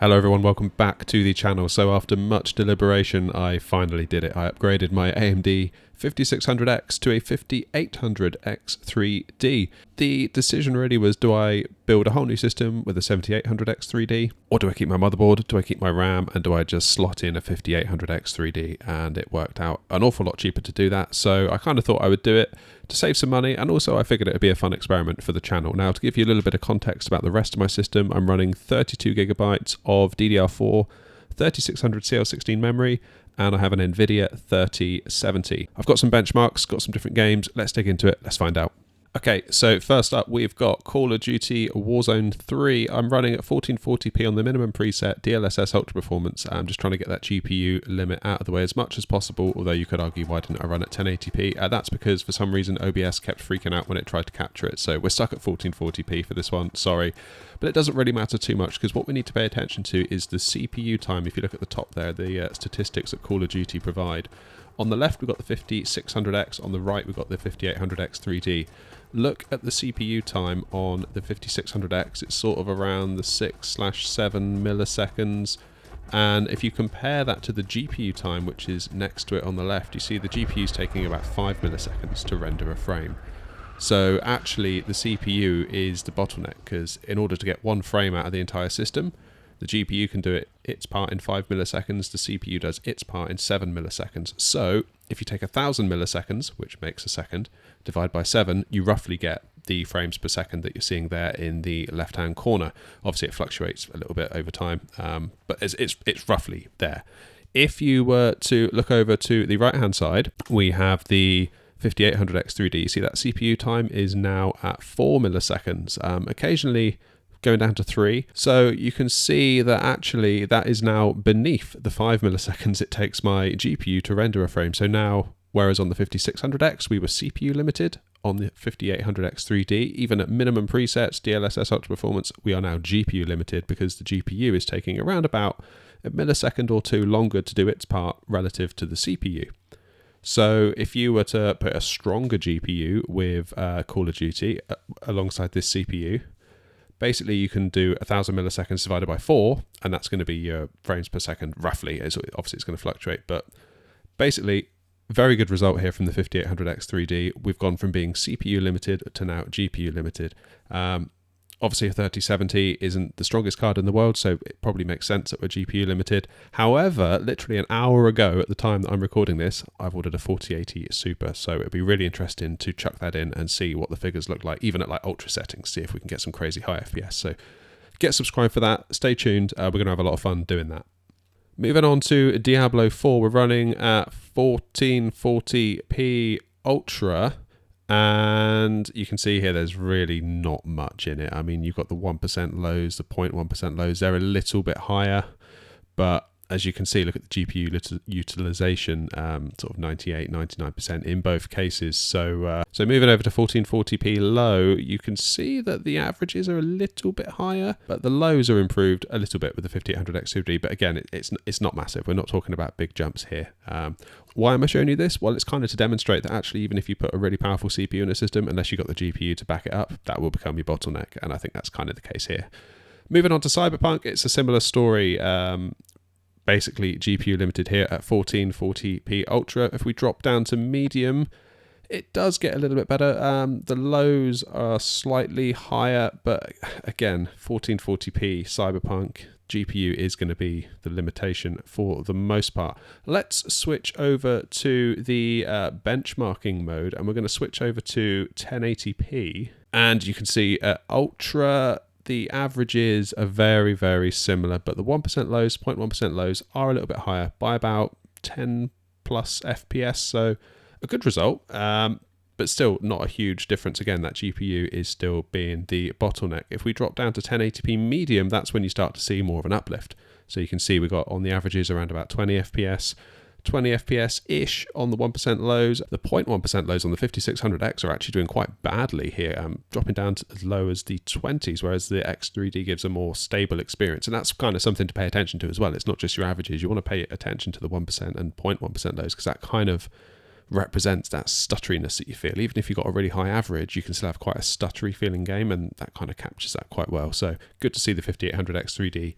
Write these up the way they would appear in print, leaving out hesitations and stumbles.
Hello everyone, welcome back to the channel. So after much deliberation, I finally did it. I upgraded my AMD 5600X to a 5800X 3D. The decision really was, do I build a whole new system with a 7800X 3D? Or do I keep my motherboard, do I keep my RAM, and do I just slot in a 5800X 3D? And it worked out an awful lot cheaper to do that. So I kind of thought I would do it to save some money, and also I figured it would be a fun experiment for the channel. Now, to give you a little bit of context about the rest of my system, I'm running 32 gigabytes of DDR4, 3600 CL16 memory, and I have an NVIDIA 3070. I've got some benchmarks, got some different games. Let's dig into it. Let's find out. Okay, so first up, we've got Call of Duty Warzone 3. I'm running at 1440p on the minimum preset, DLSS Ultra Performance. I'm just trying to get that GPU limit out of the way as much as possible, although you could argue, why didn't I run at 1080p? That's because for some reason OBS kept freaking out when it tried to capture it, so we're stuck at 1440p for this one, sorry. But it doesn't really matter too much, because what we need to pay attention to is the CPU time. If you look at the top there, the statistics that Call of Duty provide. On the left, we've got the 5600X. On the right, we've got the 5800X 3D. Look at the CPU time on the 5600X. It's sort of around the 6/7 milliseconds. And if you compare that to the GPU time, which is next to it on the left, you see the GPU is taking about 5 milliseconds to render a frame. So actually, the CPU is the bottleneck, because in order to get one frame out of the entire system, the GPU can do its part in 5 milliseconds, the CPU does its part in 7 milliseconds. So if you take 1,000 milliseconds, which makes a second, divide by 7, you roughly get the frames per second that you're seeing there in the left-hand corner. Obviously, it fluctuates a little bit over time, but it's roughly there. If you were to look over to the right-hand side, we have the 5800X 3D. You see that CPU time is now at 4 milliseconds. Occasionally going down to 3. So you can see that actually that is now beneath the 5 milliseconds it takes my GPU to render a frame. So now, whereas on the 5600X we were CPU limited, on the 5800X 3D, even at minimum presets, DLSS Ultra Performance, we are now GPU limited, because the GPU is taking around about a millisecond or two longer to do its part relative to the CPU. So if you were to put a stronger GPU with Call of Duty alongside this CPU, basically you can do 1,000 milliseconds divided by 4, and that's going to be your frames per second, roughly. Obviously it's going to fluctuate, but basically, very good result here from the 5800X 3D. We've gone from being CPU limited to now GPU limited. Obviously, a 3070 isn't the strongest card in the world, so it probably makes sense that we're GPU limited. However, literally an hour ago, at the time that I'm recording this, I've ordered a 4080 Super, so it'd be really interesting to chuck that in and see what the figures look like, even at like ultra settings, see if we can get some crazy high FPS. So get subscribed for that. Stay tuned. We're going to have a lot of fun doing that. Moving on to Diablo IV, we're running at 1440p Ultra. And you can see here there's really not much in it. I mean, you've got the 1% lows, the 0.1% lows. They're a little bit higher, but as you can see, look at the GPU utilization, sort of 98, 99% in both cases. So moving over to 1440p low, you can see that the averages are a little bit higher, but the lows are improved a little bit with the 5800X 3D. But again, it's not massive. We're not talking about big jumps here. Why am I showing you this? Well, it's kind of to demonstrate that actually, even if you put a really powerful CPU in a system, unless you've got the GPU to back it up, that will become your bottleneck. And I think that's kind of the case here. Moving on to Cyberpunk, it's a similar story. Basically, GPU limited here at 1440p Ultra. If we drop down to medium, it does get a little bit better. The lows are slightly higher, but again, 1440p Cyberpunk GPU is going to be the limitation for the most part. Let's switch over to the benchmarking mode, and we're going to switch over to 1080p. And you can see at Ultra, the averages are very, very similar, but the 1% lows, 0.1% lows are a little bit higher by about 10 plus FPS. So a good result, but still not a huge difference. Again, that GPU is still being the bottleneck. If we drop down to 1080p medium, that's when you start to see more of an uplift. So you can see we've got on the averages around about 20 FPS. 20 FPS-ish on the 1% lows. The 0.1% lows on the 5600X are actually doing quite badly here, dropping down to as low as the 20s, whereas the X3D gives a more stable experience. And that's kind of something to pay attention to as well. It's not just your averages. You want to pay attention to the 1% and 0.1% lows, because that kind of represents that stutteriness that you feel. Even if you've got a really high average, you can still have quite a stuttery feeling game, and that kind of captures that quite well. So good to see the 5800X 3D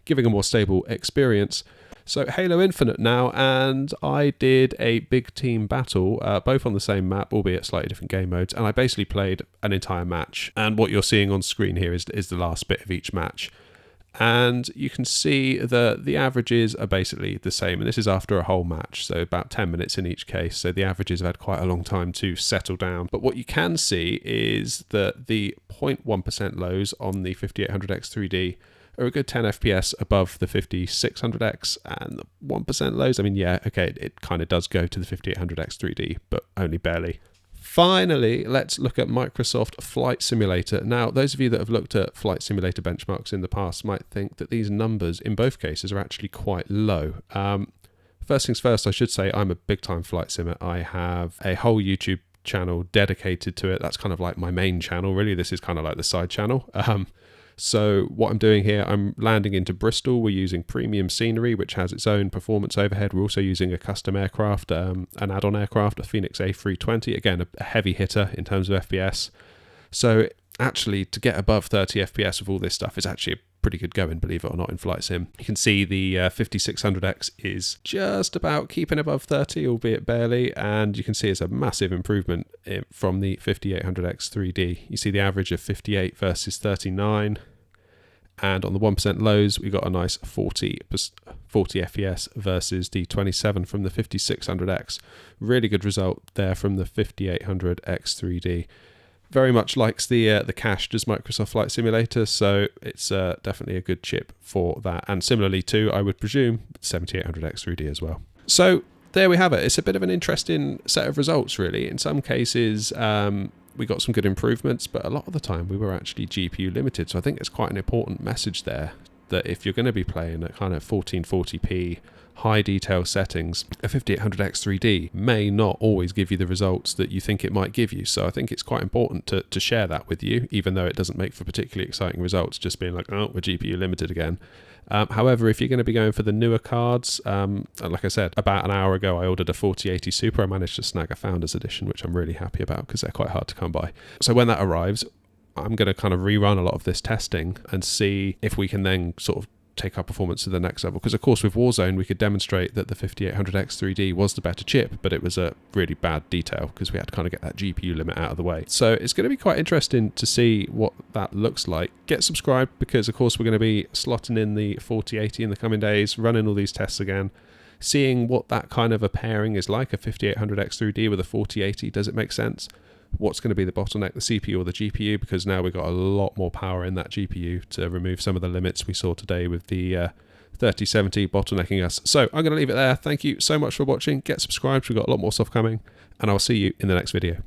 giving a more stable experience. So Halo Infinite now, and I did a big team battle, both on the same map, albeit slightly different game modes, and I basically played an entire match. And what you're seeing on screen here is the last bit of each match. And you can see that the averages are basically the same, and this is after a whole match, so about 10 minutes in each case, so the averages have had quite a long time to settle down. But what you can see is that the 0.1% lows on the 5800X3D are a good 10 FPS above the 5600X, and the 1% lows, I mean, yeah, okay, it kind of does go to the 5800X3D, but only barely. Finally, let's look at Microsoft Flight Simulator. Now, those of you that have looked at Flight Simulator benchmarks in the past might think that these numbers in both cases are actually quite low. First things first, I should say I'm a big-time flight simmer. I have a whole YouTube channel dedicated to it. That's kind of like my main channel, really. This is kind of like the side channel. So what I'm doing here, I'm landing into Bristol. We're using premium scenery, which has its own performance overhead. We're also using a custom aircraft, an add-on aircraft, a Phoenix A320. Again, a heavy hitter in terms of FPS. So actually, to get above 30 FPS with all this stuff is actually a pretty good going, believe it or not, in Flight Sim. You can see the 5600X is just about keeping above 30, albeit barely, and you can see it's a massive improvement from the 5800X 3D. You see the average of 58 versus 39, and on the 1% lows, we got a nice 40 FPS versus the 27 from the 5600X. Really good result there from the 5800X 3D. Very much likes the cached as Microsoft Flight Simulator, so it's definitely a good chip for that. And similarly to, I would presume, 7800X 3D as well. So there we have it. It's a bit of an interesting set of results, really. In some cases, we got some good improvements, but a lot of the time we were actually GPU limited. So I think it's quite an important message there, that if you're going to be playing at kind of 1440p high detail settings, a 5800X 3D may not always give you the results that you think it might give you. So I think it's quite important to share that with you, even though it doesn't make for particularly exciting results, just being like, oh, we're GPU limited again. However, if you're going to be going for the newer cards, like I said, about an hour ago I ordered a 4080 Super. I managed to snag a Founders Edition, which I'm really happy about because they're quite hard to come by. So when that arrives, I'm going to kind of rerun a lot of this testing and see if we can then sort of take our performance to the next level. Because of course with Warzone we could demonstrate that the 5800X 3D was the better chip, but it was a really bad detail because we had to kind of get that GPU limit out of the way. So it's going to be quite interesting to see what that looks like. Get subscribed, because of course we're going to be slotting in the 4080 in the coming days, running all these tests again, seeing what that kind of a pairing is like, a 5800X 3D with a 4080. Does it make sense? What's going to be the bottleneck, the CPU or the GPU? Because now we've got a lot more power in that GPU to remove some of the limits we saw today with the 3070 bottlenecking us. So I'm going to leave it there. Thank you so much for watching. Get subscribed. We've got a lot more stuff coming, and I'll see you in the next video.